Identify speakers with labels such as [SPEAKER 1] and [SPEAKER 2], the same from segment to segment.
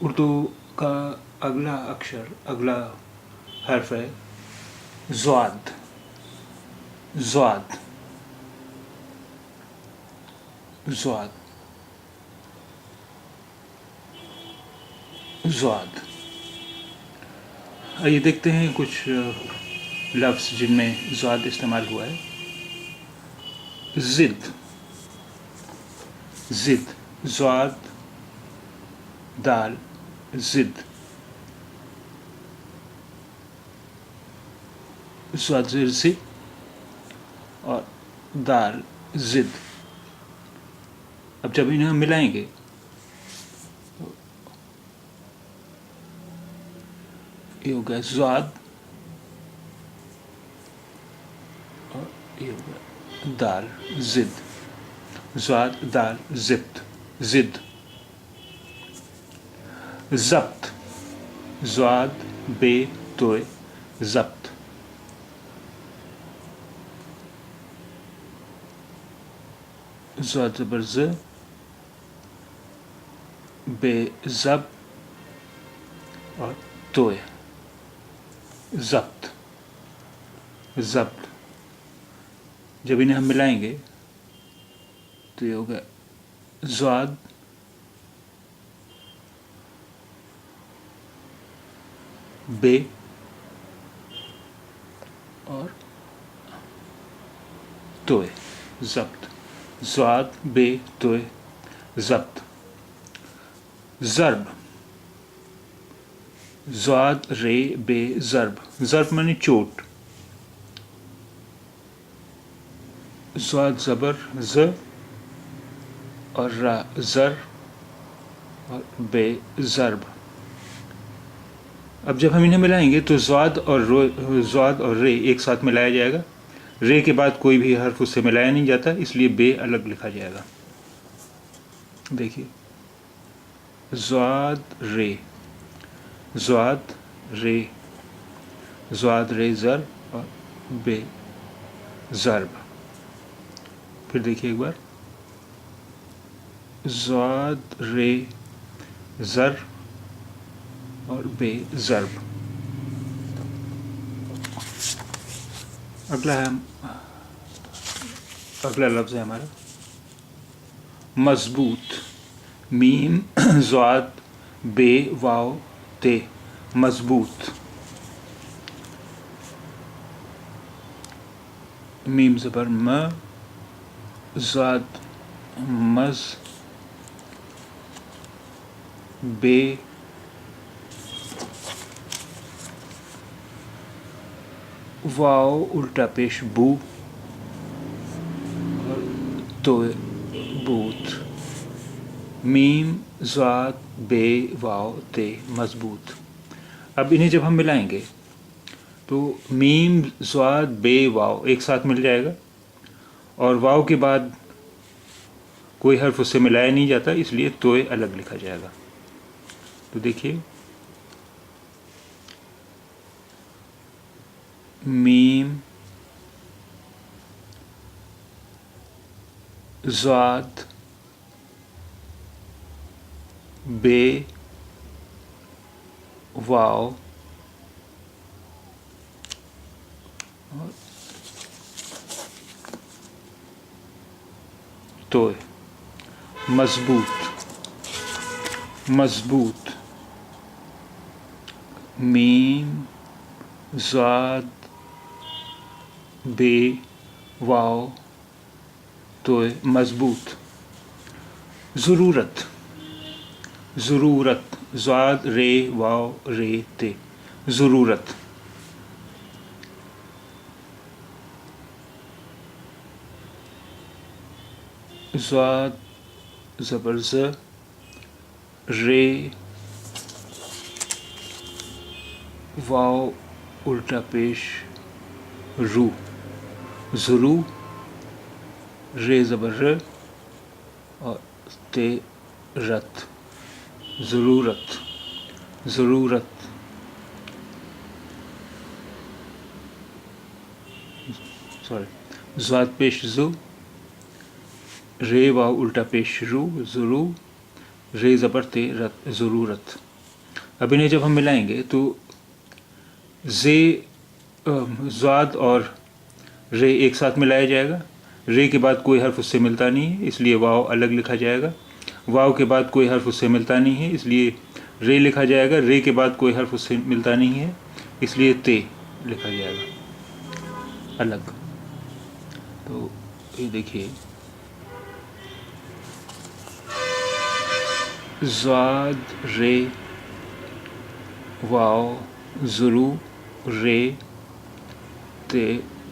[SPEAKER 1] اردو کا اگلا اکشر، اگلا حرف ہے ضاد. ضاد، ضاد، ضاد. آئیے دیکھتے ہیں کچھ لفظ جن میں ضاد استعمال ہوا ہے. ضد، ضد، ضاد دال ضد. ضاد زیر سے اور دال ضد. اب جب انہیں ہم ملائیں گے یہ ہوگا ضاد اور یہ ہوگا دال ضد. ضاد دال ضد، ضد. ضبط، ضاد بے توئے ضبط. ضاد زبر ز بے ضب اور توئے ضبط، ضبط. جب انہیں ہم ملائیں گے تو یہ ہوگا ضاد بے اور توئے ضبط. ضاد بے توئے ضبط. ضرب، ضاد رے بے ضرب. ضرب معنی چوٹ. ضاد زبر ز اور را زر اور بے ضرب. اب جب ہم انہیں ملائیں گے تو ضاد اور رے ایک ساتھ ملایا جائے گا. رے کے بعد کوئی بھی حرف اس سے ملایا نہیں جاتا، اس لیے بے الگ لکھا جائے گا. دیکھیے ضاد رے، ضاد رے، ضاد رے زر اور بے ضرب. پھر دیکھیے ایک بار ضاد رے زر اور بے ضرب. اگلا لفظ ہے ہمارا مضبوط. میم ضاد بے واو تے مضبوط. میم زبر م، ضاد مز، بے واو الٹا پیش بو اور توئے بوت. میم ضاد بے واو تے مضبوط. اب انہیں جب ہم ملائیں گے تو میم ضاد بے واو ایک ساتھ مل جائے گا اور واو کے بعد کوئی حرف اس سے ملایا نہیں جاتا، اس لیے توئے الگ لکھا جائے گا. تو دیکھیے میم ضاد بے واو توئے مضبوط، مضبوط. میم ضاد بے واو توئے مضبوط. ضرورت، ضرورت، ضاد رے واو رے تے ضرورت. ضاد زبر ز، رے واو الٹا پیش رو ضرو. رے زبر ر اور تے رت ضرورت، ضرورت. ضاد پیش زو، رے واو الٹا پیش رو ضرو. رے زبر تے رت ضرورت. अब इन्हें जब हम मिलाएंगे तो जे ज़ाद और रे एक साथ मिलाया जाएगा। रे के बाद कोई हर्फ उससे मिलता नहीं है, इसलिए वाव अलग लिखा जाएगा। वाव के बाद कोई हर्फ उससे मिलता नहीं है, इसलिए रे लिखा जाएगा। रे के बाद कोई हर्फ उससे मिलता नहीं है, इसलिए ते लिखा जाएगा अलग। तो ये देखिए, ज़ाद रे वाव ज़ुरू रे ते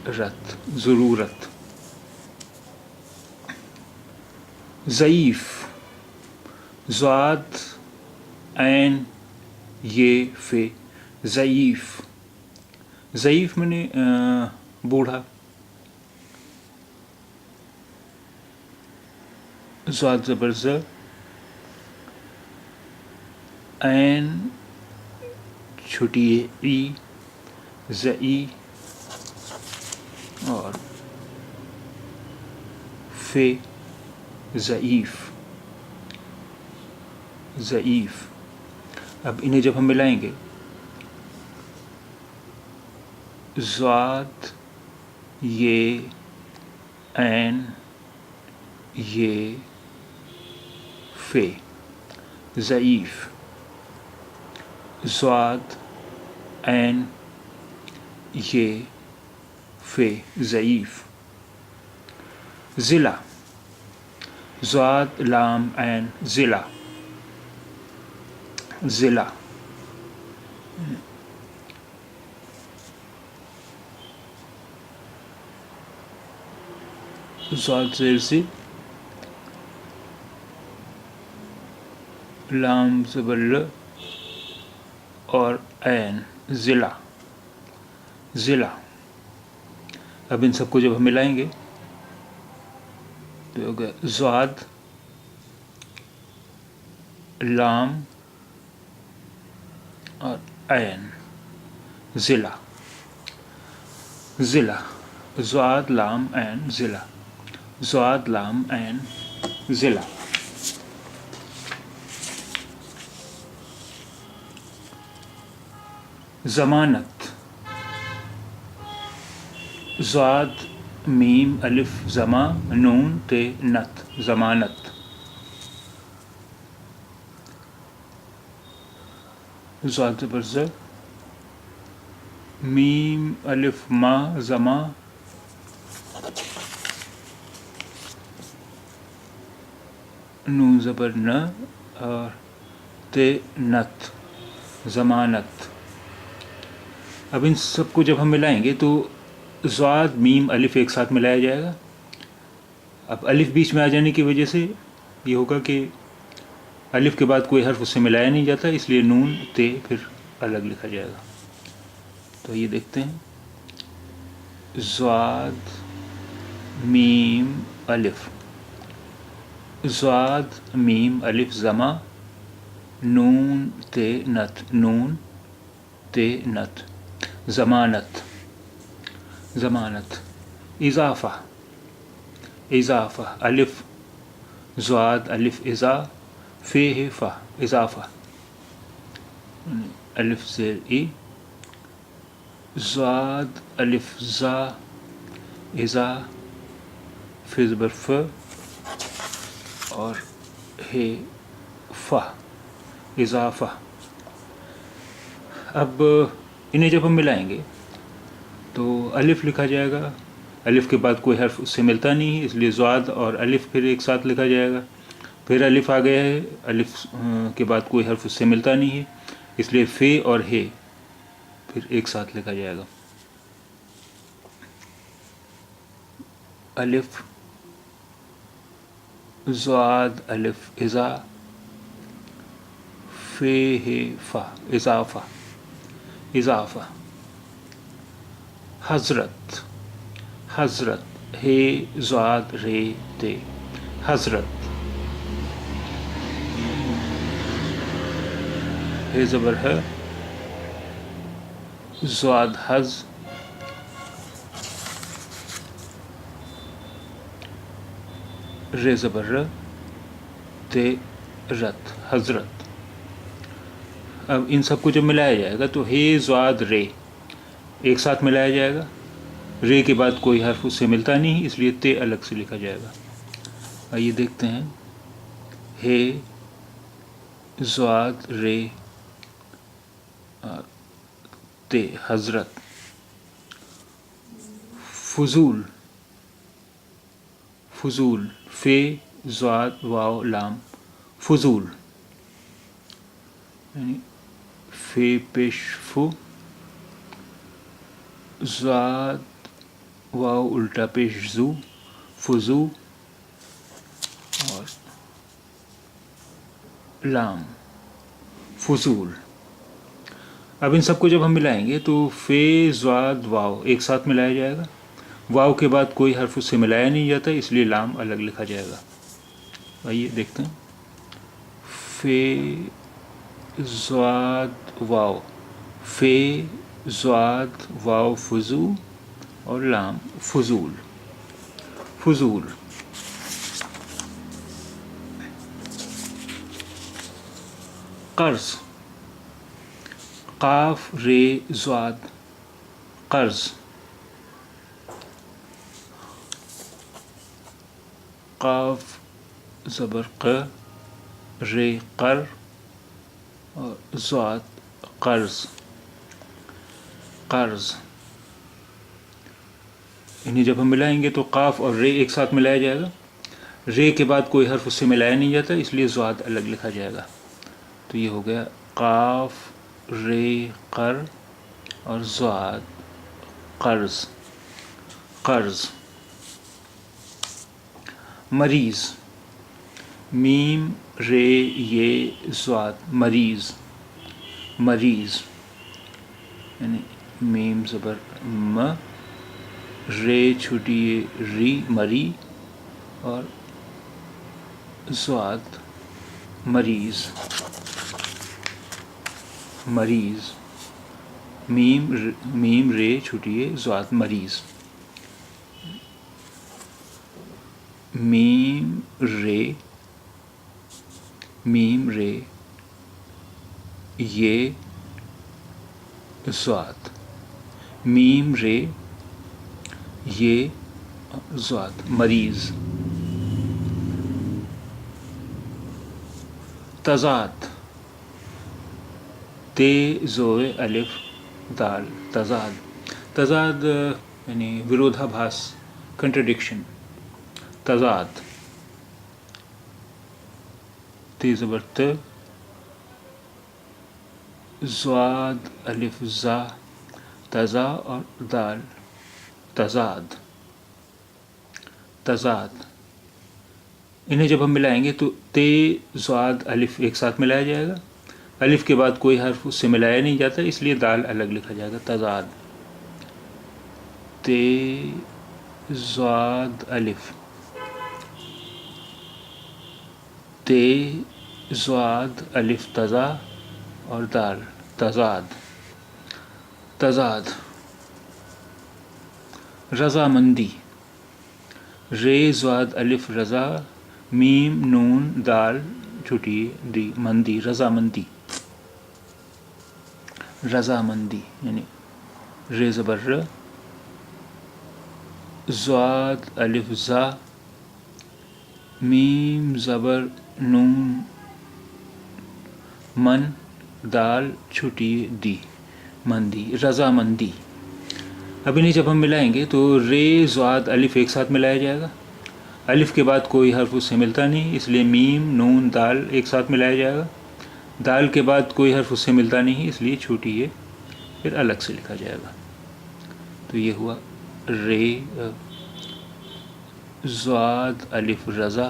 [SPEAKER 1] रत ज़रूरत। ज़ईफ़ ज़ाद ऐन ये फे ज़ईफ़। ज़ईफ़ मैंने बूढ़ा। ज़ाद ज़बर ज़ ऐन छोटी ई ज़ई और फे ज़ईफ़ ज़ईफ़। अब इन्हें जब हम मिलाएंगे, ज़ाद ये ऐन ये फे ज़ईफ़। ज़ाद ऐन ये फे ज़ईफ़। ज़िला ज़ाद लाम ऐन ज़िला ज़िला। ज़ाद ज़ेर से लाम ज़बर ल और ऐन ज़िला ज़िला। अब इन सबको जब हम मिलाएंगे तो हो गया ज़ाद लाम और ऐन ज़िला ज़िला। ज़ाद लाम ऐन ज़िला ज़ाद लाम ऐन ज़िला। ज़मानत ज़ाद मीम अलिफ ज़मा नून ते नत ज़मानत। ज़ाद ज़बर ज़ मीम अलिफ मा ज़मा नून ज़बर न और ते नत ज़मानत। अब इन सबको जब हम मिलाएंगे तो ज़ाद मीम अलिफ एक साथ मिलाया जाएगा। अब अलिफ बीच में आ जाने की वजह से ये होगा कि अलिफ के बाद कोई हर्फ उससे मिलाया नहीं जाता, इसलिए नून ते फिर अलग लिखा जाएगा। तो ये देखते हैं, ज़ाद मीम अलिफ ज़ाद मीम अलिफ ज़मा नून ते नत नून ते नत ज़मानत ज़मानत। इज़ाफ़ा इज़ाफ़ा अलिफ ज़ाद अलिफ इज़ा फे है फ़ा इज़ाफ़ा अलिफ ज़ेर ई ज़ाद अलिफ ज़ा इज़ा फे ज़बर फ और हे फ़ा इज़ाफ़ा। अब इन्हें जब हम मिलाएंगे तो अलिफ लिखा जाएगा। अलिफ के बाद कोई हर्फ उससे मिलता नहीं है, इसलिए ज़ाद और अलिफ फिर एक साथ लिखा जाएगा। फिर अलिफ आ गया है, अलिफ के बाद कोई हर्फ उससे मिलता नहीं है, इसलिए फ़े और हे फिर एक साथ लिखा जाएगा। अलिफ ज़ाद अलिफ इज़ा फे हे फ़ा इज़ाफ़ा इज़ाफ़ा। हज़रत हज़रत हे ज़ाद रे ते हज़रत। हे ज़बर है ज़ाद हज़ रे ज़बर र ते रत हज़रत। اب ان سب کو جب ملایا جائے گا تو ہے ضاد رے ایک ساتھ ملایا جائے گا. رے کے بعد کوئی حرف اس سے ملتا نہیں، اس لیے تے الگ سے لکھا جائے گا. آئیے دیکھتے ہیں. ہے ضاد رے تے حضرت. فضول فضول فے ضاد واو لام فضول، یعنی فے پیش فو، ضاد واو الٹا پیش زو فضو، اور لام فضول. اب ان سب کو جب ہم ملائیں گے تو فے ضاد واو ایک ساتھ ملایا جائے گا. واو کے بعد کوئی حرف اس سے ملایا نہیں جاتا، اس لیے لام الگ لکھا جائے گا. آئیے دیکھتے ہیں. فے ضاد واو فے ضاد واو فضو اور لام فضول فضول. قرض قاف رے ضاد قرض. قاف زبر ق رے قر اور ضاد قرض قرض. انہیں جب ہم ملائیں گے تو قاف اور رے ایک ساتھ ملایا جائے گا. رے کے بعد کوئی حرف اس سے ملایا نہیں جاتا، اس لیے ضاد الگ لکھا جائے گا. تو یہ ہو گیا قاف رے قر اور ضاد قرض قرض. مریض میم رے یہ ضاد مریض مریض، یعنی میم زبر م رے چھوٹی ری مری اور ضاد مریض مریض. میم رے چھوٹی ضاد مریض. میم رے یہ ضاد میم رے یہ ضاد مریض. تضاد تے زوئے الف دال تضاد تضاد یعنی ورودھا بھاس کنٹرڈکشن. تضاد تے زبر ت ضاد الف زا تزا اور دال تضاد تضاد. انہیں جب ہم ملائیں گے تو تے ضاد الف ایک ساتھ ملایا جائے گا. الف کے بعد کوئی حرف اس سے ملایا نہیں جاتا، اس لیے دال الگ لکھا جائے گا. تضاد تے ضاد الف تے ضاد الف تزا اور دال تضاد تضاد. رضامندی رے ضاد الف رضا میم نون دال چھوٹی دی مندی رضامندی رضامندی، یعنی رے زبر ر ضاد الف زا میم زبر نون من دال چھوٹی دی مندی رضامندی. اب انہیں جب ہم ملائیں گے تو رے ضاد الف ایک ساتھ ملایا جائے گا. الف کے بعد کوئی حرف اس سے ملتا نہیں، اس لیے میم نون دال ایک ساتھ ملایا جائے گا. دال کے بعد کوئی حرف اس سے ملتا نہیں، اس لیے چھوٹی ہے پھر الگ سے لکھا جائے گا. تو یہ ہوا رے ضاد الف رضا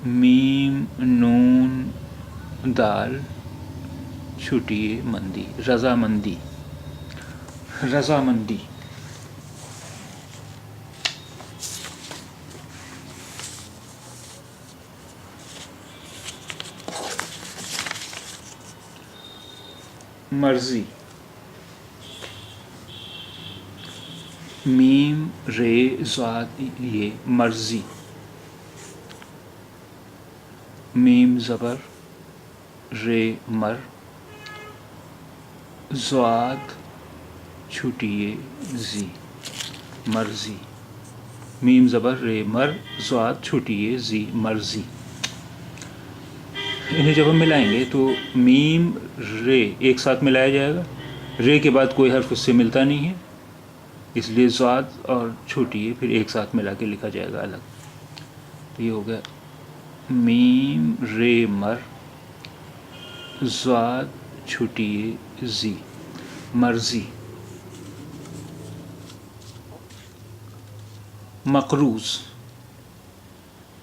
[SPEAKER 1] میم نون دال چھوٹی مندی رضامندی رضامندی. مرضی میم رے ضاد یہ مرضی میم زبر रे मर ज़ाद छुटिए जी मर्जी। मीम ज़बर रे मर ज़ाद छुटिए जी मर्जी। इन्हें जब हम मिलाएंगे तो मीम रे एक साथ मिलाया जाएगा। रे के बाद कोई हर्फ उससे मिलता नहीं है, इसलिए ज़ाद और छुटिए फिर एक साथ मिला के लिखा जाएगा अलग। तो ये हो गया मीम रे मर ज़ाद छुटिए जी मर्जी। मकरूज़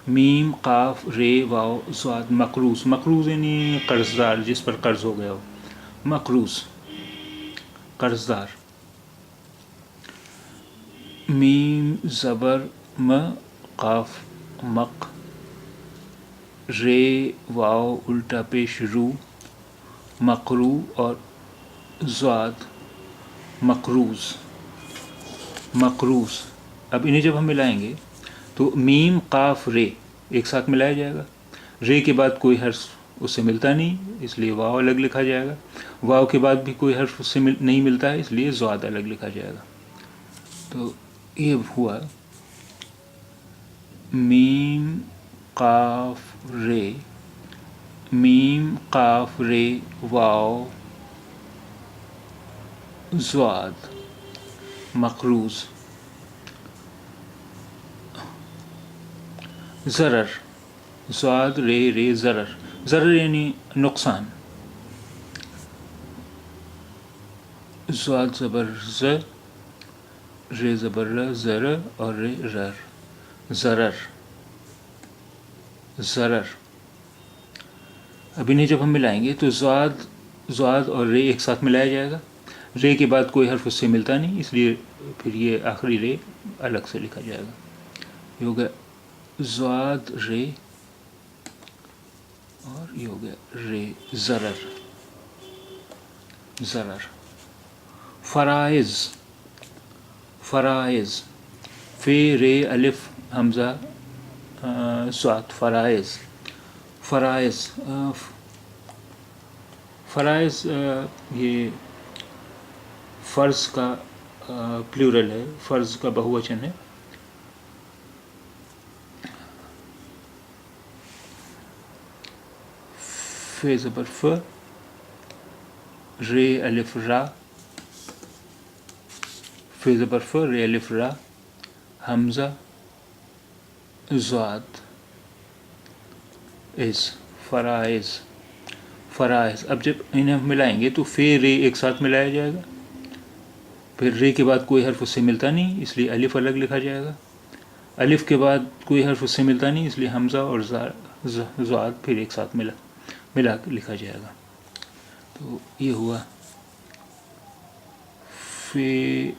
[SPEAKER 1] मीम काफ रे वाव ज़ाद मकरूज़। मकरूज़ यानी कर्ज़दार, जिस पर कर्ज़ हो गया हो। मकरूज़ कर्ज़दार। मीम ज़बर म काफ मक रे वाव उल्टा पेश रू मकरू और ज़ाद मकरूज़ मकरूज़। अब इन्हें जब हम मिलाएंगे तो मीम काफ रे एक साथ मिलाया जाएगा। रे के बाद कोई हर्फ उससे मिलता नहीं, इसलिए वाव अलग लिखा जाएगा। वाव के बाद भी कोई हर्फ उससे नहीं मिलता है, इसलिए ज़ाद अलग लिखा जाएगा। तो ये हुआ मीम काफ रे वाव ज़ाद मकरूज़। ज़रर ज़ाद रे रे ज़रर। ज़रर यानी नुकसान। ज़ाद ज़बर ज़ रे ज़बर र ज़र और रे रर ज़रर ज़रर। अब इन्हें जब हम मिलाएंगे तो ज़ाद और रे एक साथ मिलाया जाएगा। रे के बाद कोई हर्फ उससे मिलता नहीं, इसलिए फिर ये आखिरी रे अलग से लिखा जाएगा। ये हो गया ज़ाद रे और ये हो गया रे ज़रर ज़रर। फ़राइज़ फ़राइज़ फ़े रे अलिफ हमज़ा ज़ाद फ़राइज़ फ़राइज़। फ़राइज़ ये फ़र्ज़ का प्लूरल है, फ़र्ज़ का बहुवचन है। फ़े ज़बर फ़ रे अलिफ रा फ़े ज़बर फ़ रे अलिफ रा हमज़ा ज़ाद इज़ फ़राइज़ फ़राइज़। अब जब इन्हें हम मिलाएंगे तो फ़े रे एक साथ मिलाया जाएगा। फिर रे के बाद कोई हर्फ उससे मिलता नहीं, इसलिए अलिफ अलग लिखा जाएगा। अलिफ के बाद कोई हर्फ उससे मिलता नहीं, इसलिए हमज़ा और ज़ाद फिर एक साथ मिला के लिखा जाएगा। तो ये हुआ फ़े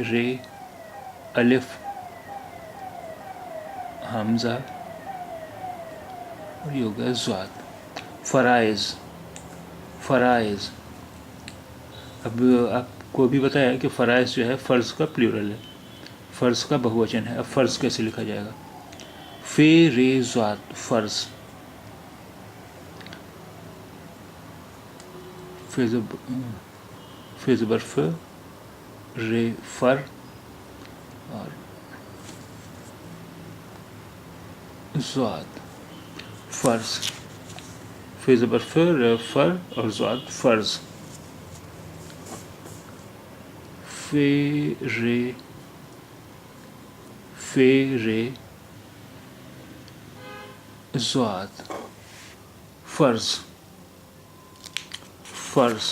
[SPEAKER 1] रे अलिफ हमज़ा और ये हो गया ज़ाद फ़राइज़ फ़राइज़। अब आपको अभी बताया कि फ़राइज़ जो है फ़र्ज़ का प्लूरल है, फ़र्ज़ का बहुवचन है। अब फ़र्ज़ कैसे लिखा जाएगा? फ़े रे ज़ाद फ़र्ज़। फ़े ज़बर फ़ रे फ़र और ज़ाद फ़र्ज़। फ़े ज़बर फ़ रे फ़र और ज़ाद फ़र्ज़। फ़े रे ज़ाद फ़र्ज़ फ़र्ज़।